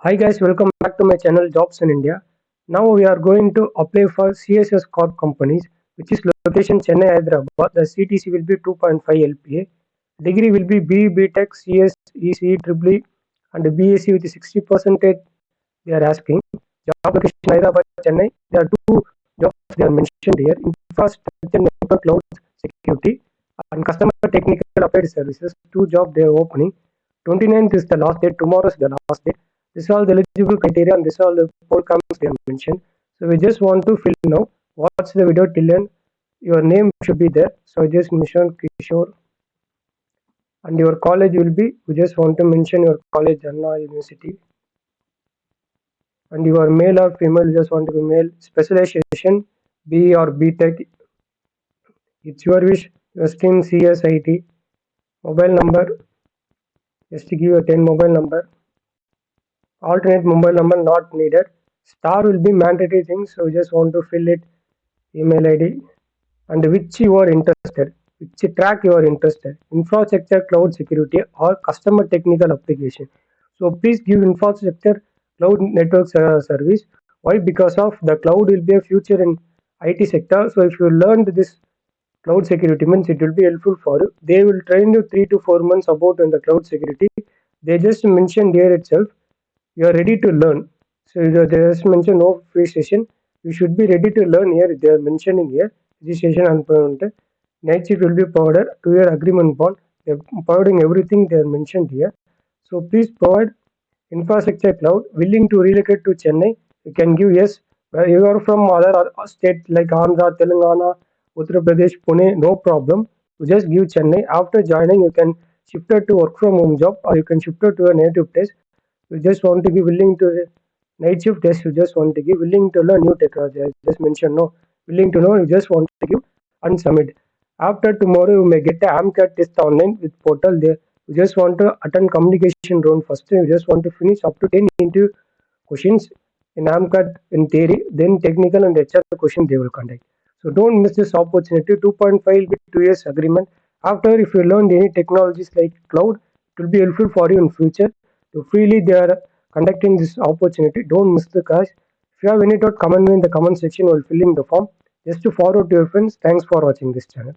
Hi guys, welcome back to my channel Jobs in India. Now we are going to apply for CSS Corp companies, which is location Chennai, Hyderabad. The CTC will be 2.5 LPA. Degree will be BTech, CS, EC, EEE, and BSc with 60%. They are asking. Job location Hyderabad, Chennai. There are two jobs they are mentioned here: infrastructure, network, cloud security, and customer technical applied services. Two jobs they are opening. 29th is the last date. Tomorrow is the last date. This all the eligible criteria and this all the programs they have mentioned. So we just want to fill now. Watch the video till end. Your name should be there. So I just mention Kishore and your college will be. We just want to mention your college, Anna University, and your male or female. You just want to be male. Specialization B or B Tech. It's your wish. Your stream CSIT. Mobile number. Just to give a 10 mobile number. Alternate mobile number not needed. Star will be mandatory thing, so you just want to fill it. Email ID and which you are interested, which track you are interested: infrastructure, cloud security, or customer technical application. So please give infrastructure, cloud network service. Why? Because of the cloud will be a future in IT sector. So if you learned this cloud security means it will be helpful for you. They will train you 3 to 4 months about in the cloud security. They just mentioned here itself you are ready to learn. So they just mentioned no free session. You should be ready to learn here. They are mentioning here registration and payment. Night shift will be provided. 2 year agreement bond. They are providing everything they are mentioned here. So please provide infrastructure cloud. Willing to relocate to Chennai. You can give yes. Where you are from other state like Andhra, Telangana, Uttar Pradesh, Pune, no problem. You just give Chennai. After joining, you can shift it to work from home job or you can shift it to a native place. You just want to give willing to the night shift test. You just want to give willing to learn new technology. I just mentioned no. Willing to know. You just want to give and submit. After tomorrow, you may get the AMCAT test online with portal there. You just want to attend communication round first. You just want to finish up to 10 interview questions in AMCAT in theory. Then technical and HR question they will conduct. So don't miss this opportunity. 2.5 with 2 years agreement. After if you learned any technologies like cloud, it will be helpful for you in future. So freely they are conducting this opportunity. Don't miss the class. If you have any doubt, comment me in the comment section while filling the form. Just to forward to your friends. Thanks for watching this channel.